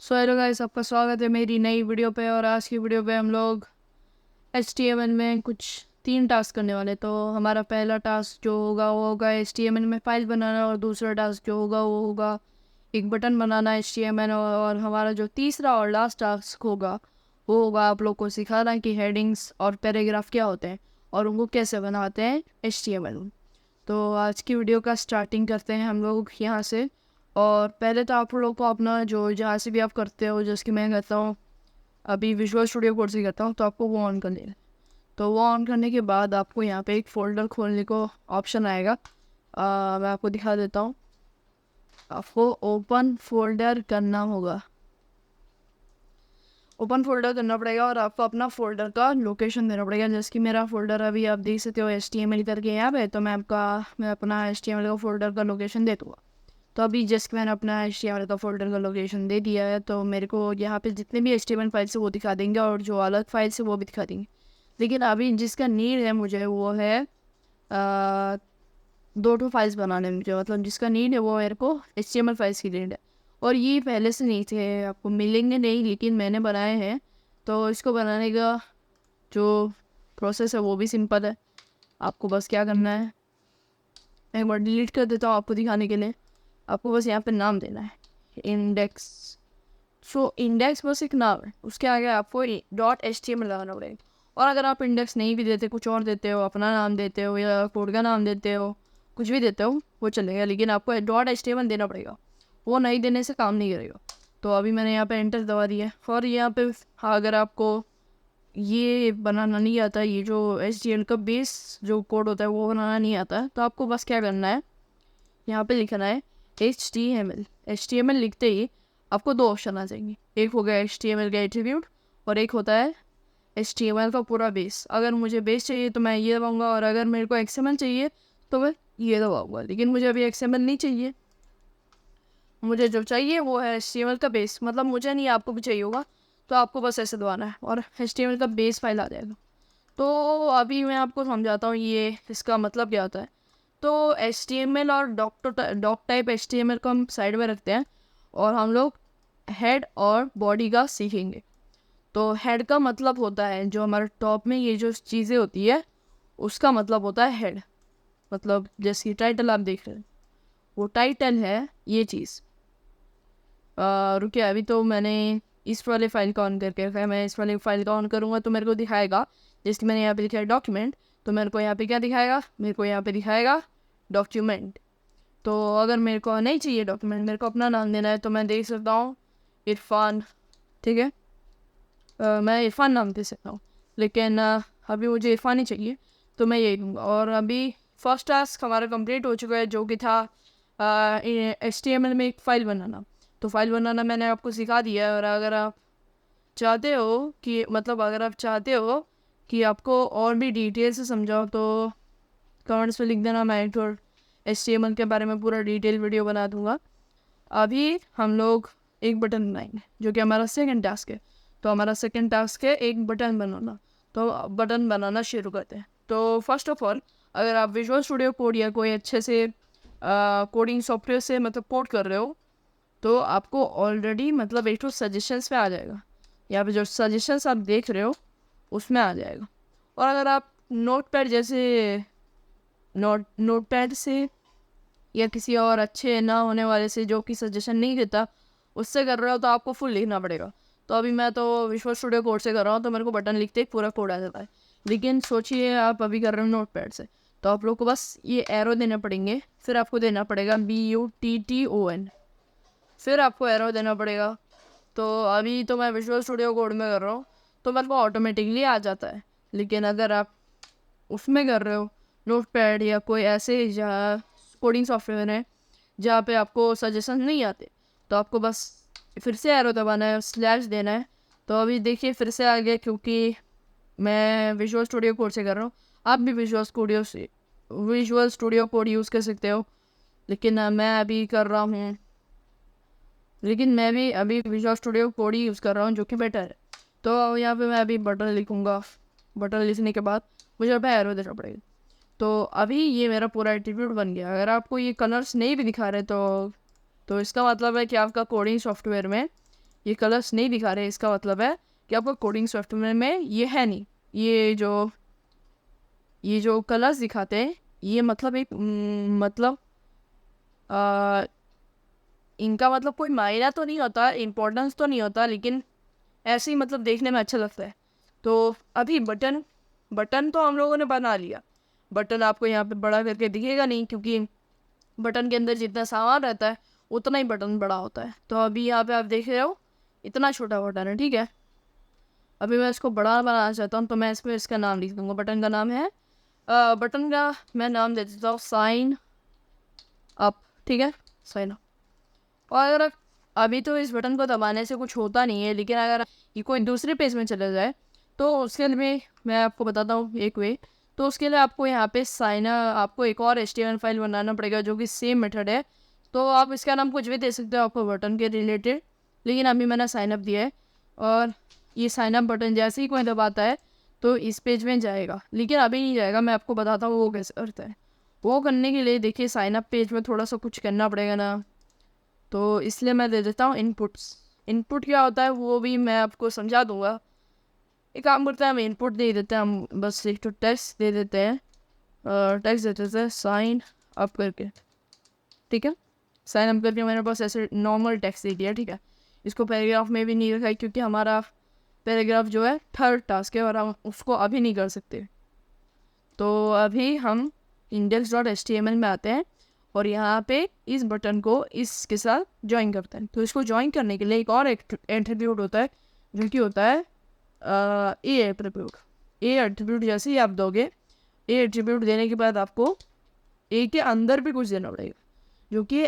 So hello guys, आपका स्वागत है मेरी नई वीडियो पे। और आज की वीडियो पे हम लोग HTML में कुछ 3 टास्क करने वाले। तो हमारा पहला टास्क जो होगा वो होगा HTML में फाइल बनाना, और दूसरा टास्क जो होगा वो होगा एक बटन बनाना HTML। और हमारा जो तीसरा और लास्ट टास्क होगा वो होगा आप लोग को सिखाना कि हेडिंग्स और पैराग्राफ क्या होते हैं और उनको कैसे बनाते हैं HTML में। तो आज की वीडियो का स्टार्टिंग करते हैं हम लोग यहाँ से। और पहले तो आप लोग को अपना जो जहाँ से भी आप करते हो, जैसे कि मैं करता हूँ अभी विजुअल स्टूडियो कोड से करता हूँ, तो आपको वो ऑन कर लेना है। तो वो ऑन करने के बाद आपको यहाँ पे एक फ़ोल्डर खोलने को ऑप्शन आएगा। मैं आपको दिखा देता हूँ। आपको ओपन फोल्डर करना होगा, ओपन फोल्डर करना पड़ेगा और आपको अपना फ़ोल्डर का लोकेशन देना पड़ेगा। जैसे कि मेरा फ़ोल्डर अभी आप देख सकते हो HTML करके यहाँ पे, तो मैं अपना HTML का फ़ोल्डर का लोकेशन दे दूँगा। तो अभी जस्ट मैंने अपना HTML का फ़ोल्डर का लोकेशन दे दिया है, तो मेरे को यहाँ पे जितने भी HTML फाइल्स है वो दिखा देंगे और जो अलग फाइल्स है वो भी दिखा देंगे। लेकिन अभी जिसका नीड है मुझे वो है 2 फाइल्स बनाने में। मुझे मतलब जिसका नीड है वो मेरे को HTML फाइल्स की नीड है, और ये पहले से नहीं थे, आपको मिलेंगे नहीं, लेकिन मैंने बनाए हैं। तो इसको बनाने का जो प्रोसेस है वो भी सिंपल है। आपको बस क्या करना है, एक बार डिलीट कर देता हूँ आपको दिखाने के लिए। आपको बस यहाँ पे नाम देना है इंडेक्स। सो इंडेक्स बस एक नाम है, उसके आगे आपको .html लगाना पड़ेगा। और अगर आप इंडेक्स नहीं भी देते, कुछ और देते हो, अपना नाम देते हो या कोड का नाम देते हो, कुछ भी देते हो वो चलेगा, लेकिन आपको .html देना पड़ेगा। वो नहीं देने से काम नहीं करेगा। तो अभी मैंने यहाँ पे एंटर दबा दिया है। और यहाँ पे अगर आपको ये बनाना नहीं आता, ये जो HTML का बेस जो कोड होता है वो बनाना नहीं आता है, तो आपको बस क्या करना है, यहाँ पे लिखना है HTML लिखते ही आपको 2 ऑप्शन आ जाएंगे। एक हो गया HTML का एट्रीब्यूट और एक होता है HTML का पूरा बेस। अगर मुझे बेस चाहिए तो मैं ये दबाऊंगा, और अगर मेरे को XML चाहिए तो मैं ये दबाऊंगा। लेकिन मुझे अभी XML नहीं चाहिए, मुझे जो चाहिए वो है HTML का बेस। मतलब मुझे नहीं, आपको भी चाहिए होगा, तो आपको बस ऐसे दबाना है और HTML का बेस फाइल आ जाएगा। तो अभी मैं आपको समझाता हूँ ये इसका मतलब क्या होता है। तो HTML और डॉक टाइप HTML को हम साइड में रखते हैं और हम लोग हेड और बॉडी का सीखेंगे। तो हेड का मतलब होता है जो हमारे टॉप में ये जो चीज़ें होती है उसका मतलब होता है हेड। मतलब जैसे टाइटल आप देख रहे हैं, वो टाइटल है ये चीज़। रुकिए, अभी तो मैंने इस वाले फाइल का ऑन करके रखा है। मैं इस वाले फाइल का ऑन करूँगा तो मेरे को दिखाएगा, जैसे मैंने यहाँ पे लिखा है डॉक्यूमेंट, तो मेरे को यहाँ पे क्या दिखाएगा, मेरे को यहाँ पे दिखाएगा डॉक्यूमेंट। तो अगर मेरे को नहीं चाहिए डॉक्यूमेंट, मेरे को अपना नाम देना है, तो मैं देख सकता हूँ इरफान। ठीक है, मैं इरफान नाम दे सकता हूँ, लेकिन अभी मुझे इरफान ही चाहिए तो मैं यही दूँगा। और अभी फर्स्ट टास्क हमारा कंप्लीट हो चुका है, जो कि था HTML में एक फ़ाइल बनाना। तो फाइल बनाना मैंने आपको सिखा दिया है। और अगर आप चाहते हो कि आपको और भी डिटेल से समझाओ तो कमेंट्स में लिख देना, मैं एक और HTML के बारे में पूरा डिटेल वीडियो बना दूंगा। अभी हम लोग एक बटन बनाएंगे जो कि हमारा सेकंड टास्क है। तो हमारा सेकंड टास्क है एक बटन बनाना। तो बटन बनाना शुरू करते हैं। तो फर्स्ट ऑफ ऑल, अगर आप विजुअल स्टूडियो कोड या कोई अच्छे से कोडिंग सॉफ्टवेयर से मतलब कोड कर रहे हो, तो आपको ऑलरेडी मतलब एक तो सजेशंस में आ जाएगा। यहाँ पे जो सजेशंस आप देख रहे हो उसमें आ जाएगा। और अगर आप नोटपैड से या किसी और अच्छे ना होने वाले से जो कि सजेशन नहीं देता उससे कर रहे हो, तो आपको फुल लिखना पड़ेगा। तो अभी मैं तो विजुअल स्टूडियो कोड से कर रहा हूँ, तो मेरे को बटन लिखते ही पूरा कोड आ जाता है। लेकिन सोचिए आप अभी कर रहे हो नोटपैड से, तो आप लोग को बस ये एरो देने पड़ेंगे। फिर आपको देना पड़ेगा BUTTON, फिर आपको एरो देना पड़ेगा। तो अभी तो मैं विजुअल स्टूडियो कोड में कर रहा हूँ तो मेरे को ऑटोमेटिकली आ जाता है। लेकिन अगर आप उसमें कर रहे हो नोटपैड या कोई ऐसे जहाँ कोडिंग सॉफ्टवेयर है जहाँ पे आपको सजेशन नहीं आते, तो आपको बस फिर से एरो दबाना है, स्लैश देना है। तो अभी देखिए फिर से आ गया, क्योंकि मैं विजुअल स्टूडियो कोड से कर रहा हूँ। आप भी विजुअल स्टूडियो कोड यूज़ कर सकते हो, लेकिन मैं भी अभी विजुअल स्टूडियो कोड ही यूज़ कर रहा हूँ, जो कि बेटर है। तो यहाँ पे मैं अभी बटन लिखूँगा। बटन लिखने के बाद मुझे अब एरो देना पड़ेगा। तो अभी ये मेरा पूरा एट्रीब्यूट बन गया। अगर आपको ये कलर्स नहीं भी दिखा रहे तो इसका मतलब है कि आपका कोडिंग सॉफ्टवेयर में ये कलर्स नहीं दिखा रहे, इसका मतलब है कि आपको कोडिंग सॉफ्टवेयर में ये है नहीं। ये जो कलर्स दिखाते हैं ये मतलब एक मतलब इनका मतलब कोई मायना तो नहीं होता, इम्पोर्टेंस तो नहीं होता, लेकिन ऐसे ही मतलब देखने में अच्छा लगता है। तो अभी बटन तो हम लोगों ने बना लिया। बटन आपको यहाँ पे बड़ा करके दिखेगा नहीं, क्योंकि बटन के अंदर जितना सामान रहता है उतना ही बटन बड़ा होता है। तो अभी यहाँ पे आप देख रहे हो इतना छोटा बटन है, ठीक है। अभी मैं इसको बड़ा बनाना चाहता हूँ, तो मैं इसमें इसका नाम लिख दूँगा। बटन का नाम है बटन का मैं नाम दे देता हूँ साइन अप, ठीक है, साइन अप। और अगर अभी तो इस बटन को दबाने से कुछ होता नहीं है, लेकिन अगर ये कोई दूसरे पेज में चला जाए तो उसके लिए मैं आपको बताता हूँ एक वे। तो उसके लिए आपको यहाँ पे आपको एक और HTML फाइल बनाना पड़ेगा जो कि सेम मेथड है। तो आप इसका नाम कुछ भी दे सकते हो आपको बटन के रिलेटेड, लेकिन अभी मैंने साइन अप दिया है। और ये साइन अप बटन जैसे ही कोई दबाता है तो इस पेज में जाएगा, लेकिन अभी नहीं जाएगा। मैं आपको बताता हूँ वो कैसे करता है। वो करने के लिए देखिए साइन अप पेज में थोड़ा सा कुछ करना पड़ेगा ना, तो इसलिए मैं दे देता हूँ इनपुट्स। इनपुट क्या होता है वो भी मैं आपको समझा दूंगा। एक काम करते हैं, हम इनपुट दे देते हैं, हम बस एक तो टेक्स्ट दे देते हैं, टेक्स्ट दे देते हैं साइन अप करके, ठीक है। साइन अप करके मेरे पास ऐसे नॉर्मल टेक्स्ट दे दिया, ठीक है। इसको पैराग्राफ में भी नहीं रखा है, क्योंकि हमारा पैराग्राफ जो है थर्ड टास्क है और हम उसको अभी नहीं कर सकते। तो अभी हम index.html में आते हैं और यहाँ पे इस बटन को इसके साथ ज्वाइन करते हैं। तो इसको ज्वाइन करने के लिए एक और एट्रीब्यूट होता है जो कि होता है ए एट्रीब्यूट। ए एट्रीब्यूट जैसे ही आप दोगे, ए एट्रीब्यूट देने के बाद आपको ए के अंदर भी कुछ देना पड़ेगा, जो कि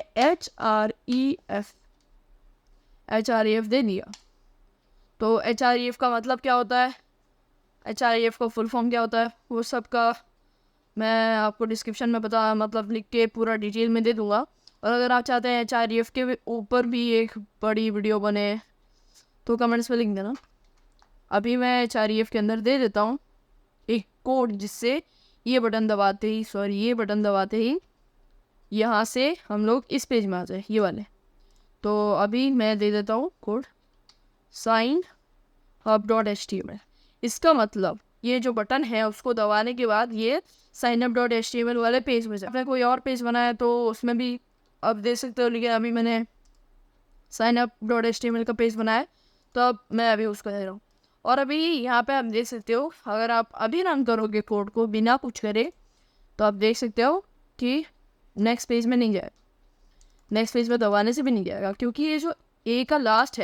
href दे दिया। तो href का मतलब क्या होता है, href का फुल फॉर्म क्या होता है, वो सब का मैं आपको डिस्क्रिप्शन में मतलब लिख के पूरा डिटेल में दे दूंगा। और अगर आप चाहते हैं HRF के ऊपर भी एक बड़ी वीडियो बने तो कमेंट्स में लिख देना। अभी मैं HRF के अंदर दे देता हूँ एक कोड, जिससे ये बटन दबाते ही यहाँ से हम लोग इस पेज में आ जाए, ये वाले। तो अभी मैं दे देता हूँ कोड साइन hub.html। इसका मतलब ये जो बटन है उसको दबाने के बाद ये signup.html वाले पेज में जाए। आपने कोई और पेज बनाया तो उसमें भी आप दे सकते हो, लेकिन अभी मैंने signup.html का पेज बनाया तो अब मैं अभी उसको दे रहा हूँ। और अभी यहाँ पे आप देख सकते हो, अगर आप अभी रन करोगे कोड को बिना कुछ करे तो आप देख सकते हो कि नेक्स्ट पेज में नहीं जाएगा, नेक्स्ट पेज में दबाने से भी नहीं जाएगा, क्योंकि ये जो ए का लास्ट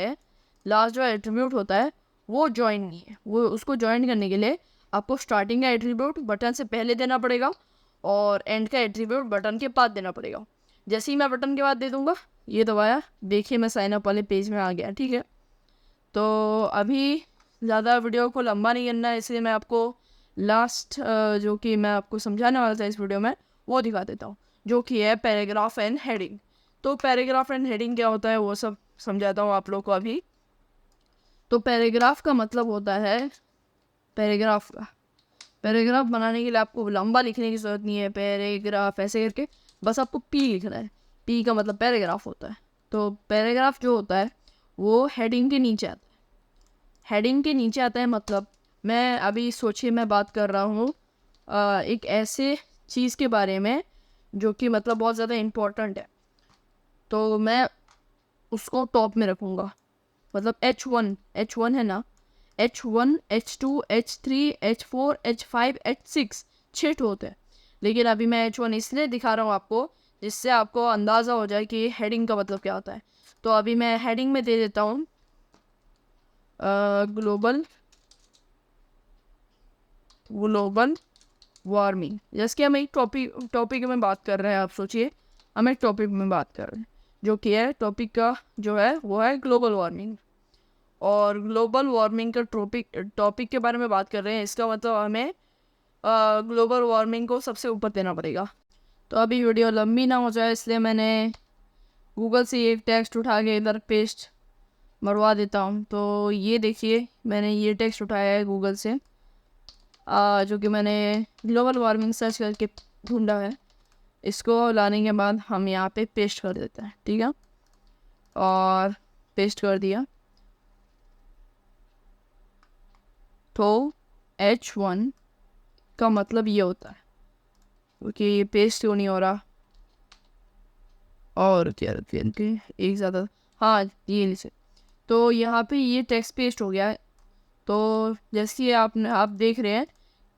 जो एट्रीब्यूट होता है वो ज्वाइन नहीं है। वो उसको ज्वाइन करने के लिए आपको स्टार्टिंग का एट्रीब्यूट बटन से पहले देना पड़ेगा और एंड का एट्रीब्यूट बटन के बाद देना पड़ेगा। जैसे ही मैं बटन के बाद दे दूंगा, ये दबाया, देखिए मैं साइन अप वाले पेज में आ गया, ठीक है। तो अभी ज़्यादा वीडियो को लंबा नहीं करना है, इसलिए मैं आपको लास्ट जो कि मैं आपको समझाने वाला था इस वीडियो में वो दिखा देता हूँ, जो कि है पैराग्राफ एंड हेडिंग। तो पैराग्राफ एंड हेडिंग क्या होता है वो सब समझाता हूँ आप लोग को अभी। तो पैराग्राफ का मतलब होता है पैराग्राफ बनाने के लिए आपको लंबा लिखने की ज़रूरत नहीं है, पैराग्राफ ऐसे करके बस आपको पी लिखना है। पी का मतलब पैराग्राफ होता है। तो पैराग्राफ जो होता है वो हेडिंग के नीचे आता है। हेडिंग के नीचे आता है मतलब मैं अभी सोचिए मैं बात कर रहा हूँ एक ऐसे चीज़ के बारे में जो कि मतलब बहुत ज़्यादा इम्पोर्टेंट है, तो मैं उसको टॉप में रखूँगा। मतलब H1 है ना, H1 H2 H3 H4 H5 H6 6 होते हैं, लेकिन अभी मैं H1 इसलिए दिखा रहा हूँ आपको जिससे आपको अंदाज़ा हो जाए कि हेडिंग का मतलब क्या होता है। तो अभी मैं हेडिंग में दे देता हूँ ग्लोबल वार्मिंग। जैसे कि हम एक टॉपिक में बात कर रहे हैं, आप सोचिए हम एक टॉपिक में बात कर रहे हैं जो कि है टॉपिक का जो है वो है ग्लोबल वार्मिंग। और ग्लोबल वार्मिंग का टॉपिक के बारे में बात कर रहे हैं, इसका मतलब हमें ग्लोबल वार्मिंग को सबसे ऊपर देना पड़ेगा। तो अभी वीडियो लंबी ना हो जाए इसलिए मैंने गूगल से एक टेक्स्ट उठा के इधर पेस्ट मरवा देता हूँ। तो ये देखिए मैंने ये टेक्स्ट उठाया है गूगल से, जो कि मैंने ग्लोबल वार्मिंग सर्च करके ढूंढा है। इसको लाने के बाद हम यहाँ पे पेस्ट कर देते हैं, ठीक है, और पेस्ट कर दिया। तो H1 का मतलब ये होता है, क्योंकि ये पेस्ट क्यों नहीं हो रहा, और क्या एक ज़्यादा, हाँ ये लिखे। तो यहाँ पे ये टेक्स्ट पेस्ट हो गया है। तो जैसे आप देख रहे हैं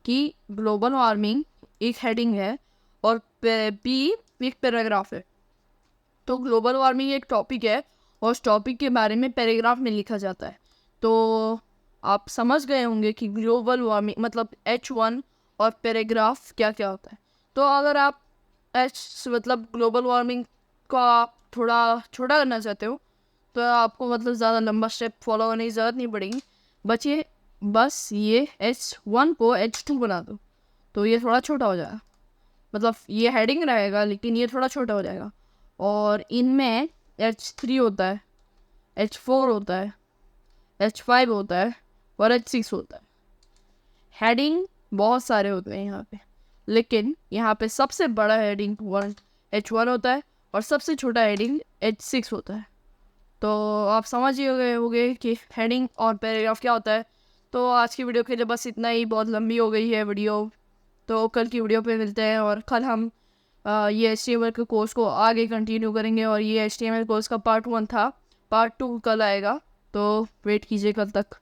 कि ग्लोबल वार्मिंग एक हेडिंग है और बी एक पैराग्राफ है। तो ग्लोबल वार्मिंग एक टॉपिक है और उस टॉपिक के बारे में पैराग्राफ में लिखा जाता है। तो आप समझ गए होंगे कि ग्लोबल वार्मिंग मतलब H1 और पैराग्राफ क्या क्या होता है। तो अगर आप मतलब ग्लोबल वार्मिंग को आप थोड़ा छोटा करना चाहते हो तो आपको मतलब ज़्यादा लंबा स्टेप फॉलो करने की ज़रूरत नहीं पड़ेगी। बस ये H1 को H2 बना दो, तो ये थोड़ा छोटा हो जाएगा। मतलब ये हेडिंग रहेगा लेकिन ये थोड़ा छोटा हो जाएगा। और इनमें H3 होता है, H4 होता है, H5 होता है और H6 होता है। हेडिंग बहुत सारे होते हैं यहाँ पे, लेकिन यहाँ पे सबसे बड़ा हेडिंग H1 होता है और सबसे छोटा हेडिंग H6 होता है। तो आप समझ ही गए होंगे कि हेडिंग और पैराग्राफ क्या होता है। तो आज की वीडियो के लिए बस इतना ही, बहुत लंबी हो गई है वीडियो। तो कल की वीडियो पे मिलते हैं और कल हम ये HTML के कोर्स को आगे कंटिन्यू करेंगे। और ये HTML कोर्स का पार्ट 1 था, पार्ट 2 कल आएगा, तो वेट कीजिए कल तक।